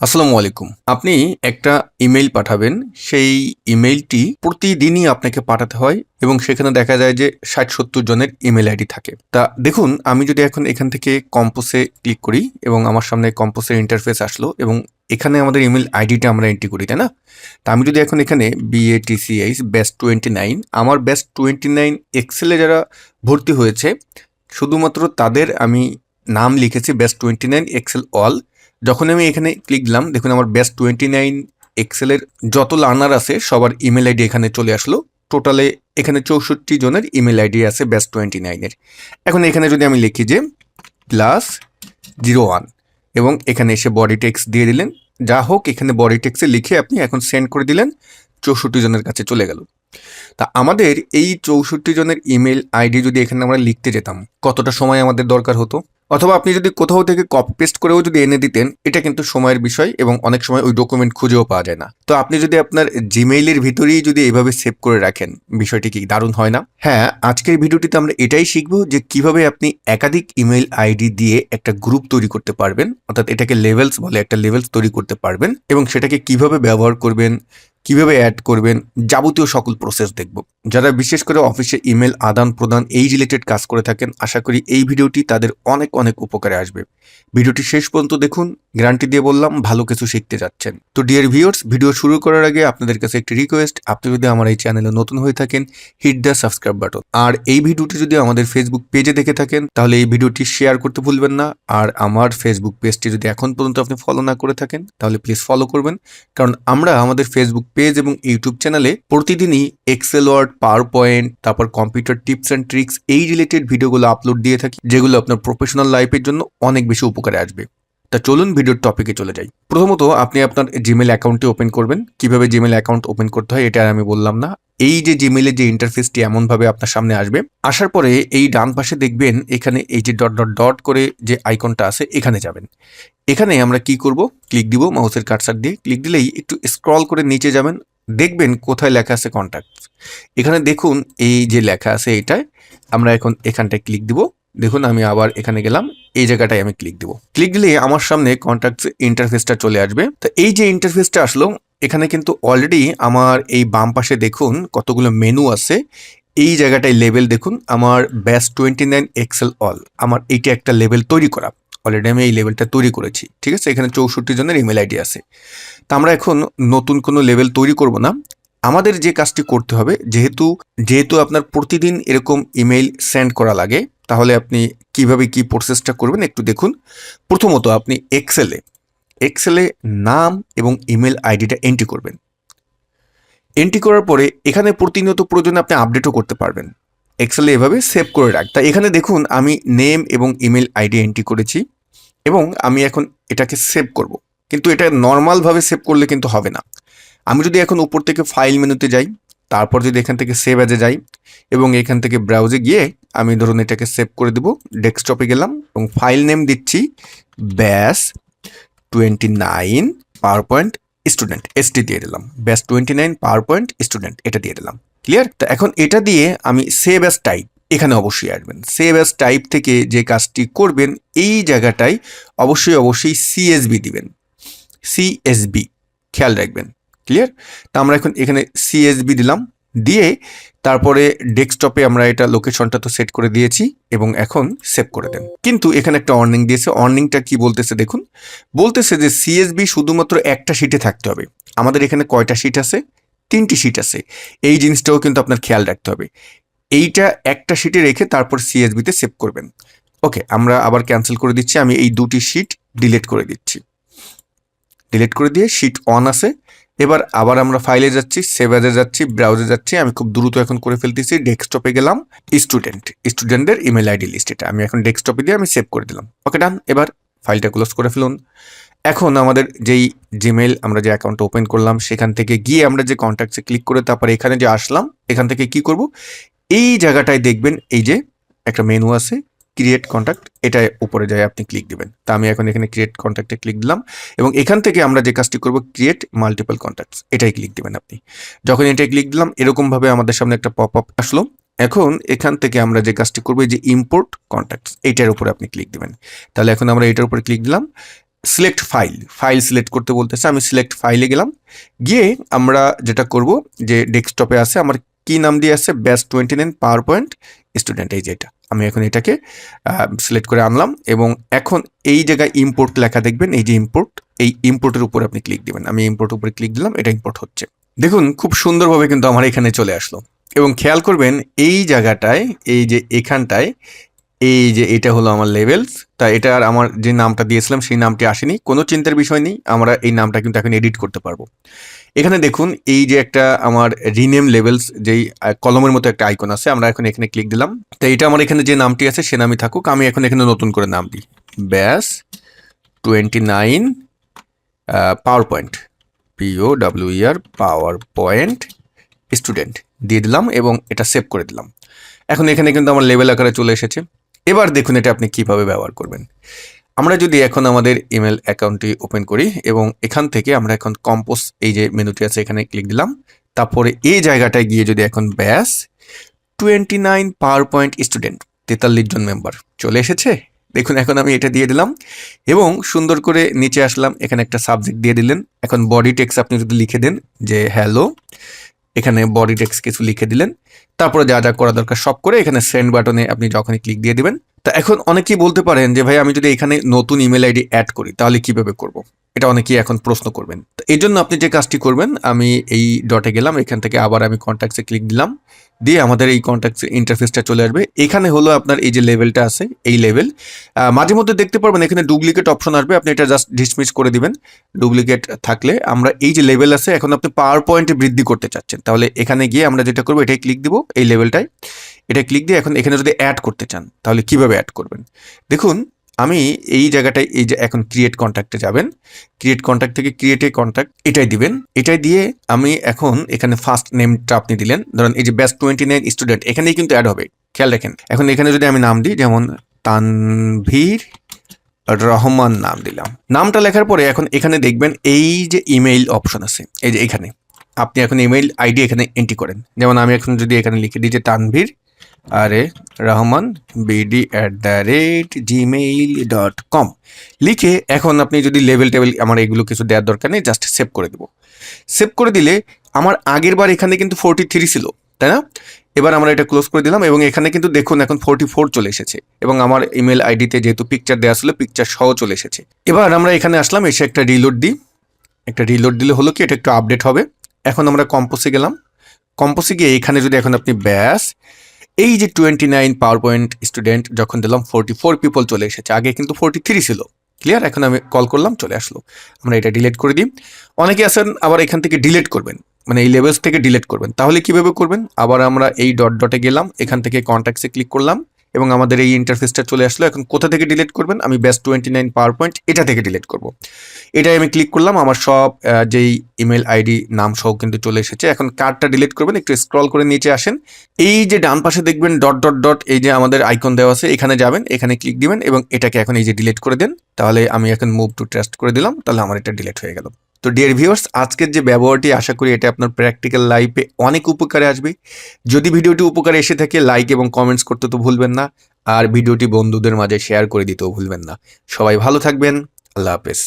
আসসালামু আলাইকুম। আপনি একটা ইমেইল পাঠাবেন। সেই ইমেইলটি প্রতিদিনই আপনাকে পাঠাতে হয় এবং সেখানে দেখা যায় যে ৬০-৭০ জনের ইমেইল আইডি থাকে। তা দেখুন, আমি যদি এখন এখান থেকে কম্পোজে ক্লিক করি এবং আমার সামনে কম্পোজের ইন্টারফেস আসলো এবং এখানে আমাদের ইমেইল আইডিটা আমরা এন্ট্রি করি, তাই না? তা আমি যদি এখন এখানে BATCH ব্যাচ 29 আমার ব্যাচ 29 এক্সেলে যারা ভর্তি হয়েছে শুধুমাত্র তাদের আমি নাম লিখেছি ব্যাচ 29 এক্সেল অল। যখন আমি এখানে ক্লিক দিলাম দেখুন আমার ব্যাচ 29 এক্সেলের যত লার্নার আছে সবার ইমেল আইডি এখানে চলে আসলো। টোটালে এখানে 64 জনের ইমেল আইডি আছে ব্যাচ 29-এর। এখন এখানে যদি আমি লিখি যে +01 এবং এখানে এসে বডি টেক্সট দিয়ে দিলেন, যা হোক এখানে বডি টেক্সটে লিখে আপনি এখন সেন্ড করে দিলেন, 64 জনের কাছে চলে গেল। তা আমাদের এই 64 জনের ইমেল আইডি যদি এখানে আমরা লিখতে যেতাম কতটা সময় আমাদের দরকার হতো? অথবা আপনি যদি কোথাও থেকে কপি পেস্ট করেও যদি এনে দিতেন, এটা কিন্তু সময়ের বিষয় এবং অনেক সময় ওই ডকুমেন্ট খুঁজেও পাওয়া যায় না। তো আপনি যদি আপনার জিমেইলের ভিতরেই যদি এভাবে সেভ করে রাখেন, বিষয়টি কি দারুণ হয় না? হ্যাঁ, আজকের ভিডিওটিতে আমরা এটাই শিখবো যে কিভাবে আপনি একাধিক ইমেল আইডি দিয়ে একটা গ্রুপ তৈরি করতে পারবেন, অর্থাৎ এটাকে লেভেলস বলে, একটা লেভেলস তৈরি করতে পারবেন এবং সেটাকে কিভাবে ব্যবহার করবেন, কিভাবে অ্যাড করবেন, যাবতীয় সকল প্রসেস দেখব। যারা বিশেষ করে অফিসে ইমেল আদান প্রদান এই রিলেটেড কাজ করে থাকেন, আশা করি এই ভিডিওটি তাদের অনেক অনেক উপকারে আসবে। ভিডিওটি শেষ পর্যন্ত দেখুন, গ্যারান্টি দিয়ে বললাম ভালো কিছু শিখতে যাচ্ছেন। তো ডিয়ার ভিউয়ার্স, ভিডিও শুরু করার আগে আপনাদের কাছে একটি রিকোয়েস্ট, আপনি যদি আমার এই চ্যানেলে নতুন হয়ে থাকেন হিট দ্য সাবস্ক্রাইব বাটন। আর এই ভিডিওটি যদি আমাদের ফেসবুক পেজে দেখে থাকেন তাহলে এই ভিডিওটি শেয়ার করতে ভুলবেন না। আর আমার ফেসবুক পেজটি যদি এখন পর্যন্ত আপনি ফলো না করে থাকেন তাহলে প্লিজ ফলো করবেন, কারণ আমরা আমাদের ফেসবুক পেজ এবং ইউটিউব চ্যানেলে প্রতিদিনই এক্সেল, ওয়ার্ড, পাওয়ার পয়েন্ট, তারপর কম্পিউটার টিপস অ্যান্ড ট্রিক্স এই রিলেটেড ভিডিওগুলো আপলোড দিয়ে থাকি, যেগুলো আপনার প্রফেশনাল লাইফের জন্য অনেক বেশি উপকারে আসবে। তা চলুন ভিডিওর টপিকে চলে যাই। প্রথমত আপনি আপনার জিমেল অ্যাকাউন্টটি ওপেন করবেন। কিভাবে জিমেল অ্যাকাউন্ট ওপেন করতে হয় এটা আর আমি বললাম না। এই যে জিমেলের যে ইন্টারফেসটি এমনভাবে আপনার সামনে আসবে, আসার পরে এই ডান পাশে দেখবেন এখানে এই যে ডট ডট ডট করে যে আইকনটা আছে এখানে যাবেন। এখানে আমরা কি করব, ক্লিক দিব, মাউসের কার্সার দিয়ে ক্লিক দিলেই একটু স্ক্রল করে নিচে যাবেন, দেখবেন কোথায় লেখা আছে কন্ট্যাক্টস। এখানে দেখুন এই যে লেখা আছে এটায় আমরা এখন এখানটায় ক্লিক দিব। দেখুন আমি আবার এখানে গেলাম, এই জায়গাটায় আমি ক্লিক দিব। ক্লিক দিলে আমার সামনে কন্ট্যাক্টস ইন্টারফেসটা চলে আসবে। তো এই যে ইন্টারফেসটা আসলো, এখানে কিন্তু অলরেডি আমার এই বাম পাশে দেখুন কতগুলো মেনু আছে। এই জায়গাটায় লেভেল দেখুন, আমার ব্যাচ 29 এক্সেল অল, আমার এইটা একটা লেভেল তৈরি করা। অলরেডি আমি এই লেভেলটা তৈরি করেছি, ঠিক আছে? এখানে 64 জনের ইমেল আইডি আছে। তা আমরা এখন নতুন কোনো লেভেল তৈরি করব না। আমাদের যে কাজটি করতে হবে, যেহেতু আপনার প্রতিদিন এরকম ইমেইল সেন্ড করা লাগে, তাহলে আপনি কিভাবে কি প্রসেসটা করবেন একটু দেখুন। প্রথমত আপনি এক্সেলে নাম এবং ইমেল আইডিটা এন্ট্রি করবেন। এন্ট্রি করার পরে এখানে প্রতিনিয়ত প্রয়োজনে আপনি আপডেটও করতে পারবেন। এক্সেলে এভাবে সেভ করে রাখ। তা এখানে দেখুন আমি নেম এবং ইমেল আইডি এন্ট্রি করেছি এবং আমি এখন এটাকে সেভ করব। কিন্তু এটা নর্মালভাবে সেভ করলে কিন্তু হবে না। আমি যদি এখন উপর থেকে ফাইল মেনুতে যাই, তারপর যদি এখান থেকে সেভ অ্যাজে যাই এবং এখান থেকে ব্রাউজে গিয়ে আমি ধরুন এটাকে সেভ করে দেব, ডেস্কটপে গেলাম এবং ফাইল নেম দিচ্ছি batch 29 power point student, ST দিয়ে দিলাম, ব্যাচ 29 পাওয়ার পয়েন্ট স্টুডেন্ট, এটা দিয়ে দিলাম। ক্লিয়ার? তো এখন এটা দিয়ে আমি সেভ অ্যাজ টাইপ, এখানে অবশ্যই আসবেন। সেভ অ্যাজ টাইপ থেকে যে কাজটি করবেন এই জায়গাটায় অবশ্যই সিএসবি দিবেন, সিএসবি খেয়াল রাখবেন। ক্লিয়ার? তা আমরা এখন এখানে সিএসবি দিলাম, দিয়ে তারপরে ডেস্কটপে আমরা এটা লোকেশনটা তো সেট করে দিয়েছি এবং এখন সেভ করে দেন। কিন্তু এখানে একটা ওয়ার্নিং দিয়েছে। ওয়ার্নিংটা কি বলতেছে দেখুন, বলতেছে যে সিএসবি শুধুমাত্র একটা শিটে থাকতে হবে। আমাদের এখানে কয়টা শিট আছে? 3টি শিট আছে। এই জিনিসটাও কিন্তু আপনার খেয়াল রাখতে হবে। এইটা একটা শিটে রেখে তারপর সিএসবিতে সেভ করবেন। ওকে, আমরা আবার ক্যান্সেল করে দিচ্ছি। আমি এই 2টি শিট ডিলিট করে দিচ্ছি। ডিলিট করে দিয়ে শিট অন আছে। এবার আবার আমরা ফাইলে যাচ্ছি, সেভ অ্যাজে যাচ্ছি, ব্রাউজে যাচ্ছি। আমি খুব দ্রুত এখন করে ফেলতেছি। ডেস্কটপে গেলাম, স্টুডেন্টদের ইমেল আইডি লিস্ট এটা আমি এখন ডেস্কটপে দিয়ে আমি সেভ করে দিলাম। ওকে, ডান। এবার ফাইলটা ক্লোজ করে ফেলুন। এখন আমাদের যেই জিমেল আমরা যে অ্যাকাউন্ট ওপেন করলাম সেখান থেকে গিয়ে আমরা যে কন্ট্যাক্টসে ক্লিক করে তারপরে এখানে যে আসলাম, এখান থেকে কি করব, এই জায়গাটায় দেখবেন এই যে একটা মেনু আছে ক্রিয়েট কন্ট্যাক্ট, এটা উপরে যায় আপনি ক্লিক দিবেন। তা আমি এখন এখানে ক্রিয়েট কন্ট্যাক্টে ক্লিক দিলাম এবং এখান থেকে আমরা যে কাজটি করব ক্রিয়েট মাল্টিপল কন্ট্যাক্টস, এটাই ক্লিক দিবেন আপনি। যখন এটাই ক্লিক দিলাম এরকমভাবে আমাদের সামনে একটা পপ আপ আসলো। এখন এখান থেকে আমরা যে কাজটি করবো, যে ইম্পোর্ট কন্ট্যাক্টস, এইটার উপরে আপনি ক্লিক দিবেন। তাহলে এখন আমরা এটার উপরে ক্লিক দিলাম। সিলেক্ট ফাইল সিলেক্ট করতে বলতেছে, আমি সিলেক্ট ফাইলে গেলাম, গিয়ে আমরা যেটা করব যে ডেস্কটপে আছে আমার কি নাম দিয়ে আছে, ব্যাস 29 পাওয়ার পয়েন্ট স্টুডেন্ট, এই যে এটা আমি এখন এটাকে সিলেক্ট করে আনলাম এবং এখন এই জায়গায় ইম্পোর্ট লেখা দেখবেন, এই যে ইম্পোর্ট, এই ইম্পোর্টের উপর আপনি ক্লিক দিবেন, আমি ইম্পোর্টের উপরে ক্লিক দিলাম, এটা ইম্পোর্ট হচ্ছে। দেখুন খুব সুন্দরভাবে কিন্তু আমার এখানে চলে আসলো এবং খেয়াল করবেন এই জায়গাটায়, এই যে এখানটায়, এই যে এটা হলো আমার লেভেলস, তা এটা আর আমার যে নামটা দিয়েছিলাম সেই নামটি আসেনি, কোনো চিন্তার বিষয় নেই, আমরা এই নামটা কিন্তু এখন এডিট করতে পারবো। এখানে দেখুন এই যে একটা আমার রিনেম লেভেলস যেই কলমের মতো একটা আইকন আছে, আমরা এখন এখানে ক্লিক দিলাম, তো এটা আমার এখানে যে নামটি আছে সে নামই থাকুক, আমি এখন এখানে নতুন করে নাম দিই ব্যাস 29 power point, POWER power point student দিয়ে দিলাম এবং এটা সেভ করে দিলাম। এখন এখানে কিন্তু আমার লেভেল আকারে চলে এসেছে। এবার দেখুন এটা আপনি কিভাবে ব্যবহার করবেন। আমরা যদি এখন আমাদের ইমেল অ্যাকাউন্টটি ওপেন করি এবং এখান থেকে আমরা এখন কম্পোজ এই যে মেনুটি আছে এখানে ক্লিক দিলাম, তারপরে এই জায়গাটায় গিয়ে যদি এখন ব্যাস 29 পাওয়ার পয়েন্ট স্টুডেন্ট 43 জন মেম্বার চলে এসেছে। দেখুন এখন আমি এটা দিয়ে দিলাম এবং সুন্দর করে নিচে আসলাম, এখানে একটা সাবজেক্ট দিয়ে দিলেন। এখন বডি টেক্সট আপনি যদি লিখে দেন যে হ্যালো, এখানে বডি টেক্সট কিছু লিখে দিলেন, তারপরে যা যা করা দরকার সব করে এখানে সেন্ড বাটনে আপনি যখনই ক্লিক দিয়ে দিবেন। তা এখন অনেকেই বলতে পারেন যে ভাই আমি যদি এখানে নতুন ইমেল আইডি অ্যাড করি তাহলে কিভাবে করব, এটা অনেকেই এখন প্রশ্ন করবেন। তো এই জন্য আপনি যে কাজটি করবেন, আমি এই ডটে গেলাম, এখান থেকে আবার আমি কন্ট্যাক্টসে ক্লিক দিলাম, দিয়ে আমাদের এই কন্ট্যাক্টস ইন্টারফেসটা চলে আসবে। এখানে হলো আপনার এই যে লেভেলটা আছে এই লেভেল, মাঝে মধ্যে দেখতে পারবেন এখানে ডুপ্লিকেট অপশন আসবে, আপনি এটা জাস্ট ডিসমিস করে দিবেন। ডুপ্লিকেট থাকলে আমরা এই যে লেভেল আছে, এখন আপনি পাওয়ার পয়েন্টে বৃদ্ধি করতে চাচ্ছেন, তাহলে এখানে গিয়ে আমরা যেটা করবো এটাই ক্লিক দিব, এই লেভেলটায় এটা ক্লিক দিয়ে এখন এখানে যদি অ্যাড করতে চান তাহলে কিভাবে অ্যাড করবেন। দেখুন আমি এই জায়গাটায় এই যে এখন ক্রিয়েট কন্ট্যাক্টে যাবেন, ক্রিয়েট কন্ট্যাক্ট থেকে ক্রিয়েট এ কন্ট্যাক্ট এটাই দিবেন, এটাই দিয়ে আমি এখন এখানে ফার্স্ট নেমটা আপনি দিলেন, ধরেন এই যে ব্যাচ 29 স্টুডেন্ট এখানেই কিন্তু অ্যাড হবে, খেয়াল রাখেন। এখন এখানে যদি আমি নাম দিই যেমন তানভীর রহমান নাম দিলাম, নামটা লেখার পরে এখন এখানে দেখবেন এই যে ইমেইল অপশন আছে, এই যে এখানে আপনি এখন ইমেইল আইডি এখানে এন্ট্রি করেন। যেমন আমি এখন যদি এখানে লিখে দিই যে তানভীর রহমান BD@gmail.com লিখে এখন আপনি যদি লেভেল টেবিল আমার এগুলো কিছু দেওয়ার দরকার নেই, জাস্ট সেভ করে দেবো। সেভ করে দিলে আমার আগের বার এখানে কিন্তু 43 ছিল, তাই না? এবার আমরা এটা ক্লোজ করে দিলাম এবং এখানে কিন্তু দেখুন এখন 44 চলে এসেছে এবং আমার ইমেল আইডিতে যেহেতু পিকচার দেওয়া ছিল পিকচার সহ চলে এসেছে। এবার আমরা এখানে আসলাম, এসে একটা রিলোড দিই, একটা রিলোড দিলে হলো কি এটা একটু আপডেট হবে। এখন আমরা কম্পোসে গেলাম, কম্পোসে গিয়ে এখানে যদি এখন আপনি ব্যাস এই যে 29 পাওয়ার পয়েন্ট স্টুডেন্ট যখন দিলাম 44 পিপল চলে এসেছে, আগে কিন্তু 43 ছিল। ক্লিয়ার? এখন আমি কল করলাম, চলে আসলো। আমরা এটা ডিলিট করে দিই। অনেকে আছেন আবার এখান থেকে ডিলিট করবেন, মানে এই লেভেলস থেকে ডিলিট করবেন, তাহলে কিভাবে করবেন? আবার আমরা এই ডটে গেলাম, এখান থেকে কন্ট্যাক্টসে ক্লিক করলাম এবং আমাদের এই ইন্টারফেসটা চলে আসলো। এখন কোথা থেকে ডিলিট করবেন? আমি ব্যাস 29 পাওয়ার পয়েন্ট এটা থেকে ডিলিট করব। এটাই আমি ক্লিক করলাম, আমার সব যেই ইমেল আইডি নাম সহ কিন্তু চলে এসেছে। এখন কার্ডটা ডিলিট করবেন, একটু স্ক্রল করে নিচে আসেন, এই যে ডান পাশে দেখবেন ডট এই যে আমাদের আইকন দেওয়া আছে, এখানে যাবেন, এখানে ক্লিক দিবেন এবং এটাকে এখন এই যে ডিলিট করে দেন। তাহলে আমি এখন মুভ টু ট্রাস্ট করে দিলাম, তাহলে আমার এটা ডিলিট হয়ে গেল। তো ডিয়ার ভিউয়ার্স, আজকের যে ব্যবহারটি আশা করি এটা আপনার প্র্যাকটিক্যাল লাইফে অনেক উপকারে আসবে। যদি ভিডিওটি উপকারে এসে থাকে লাইক এবং কমেন্টস করতে তো ভুলবেন না, আর ভিডিওটি বন্ধুদের মাঝে শেয়ার করে দিতেও ভুলবেন না। সবাই ভালো থাকবেন, আল্লাহ হাফেজ।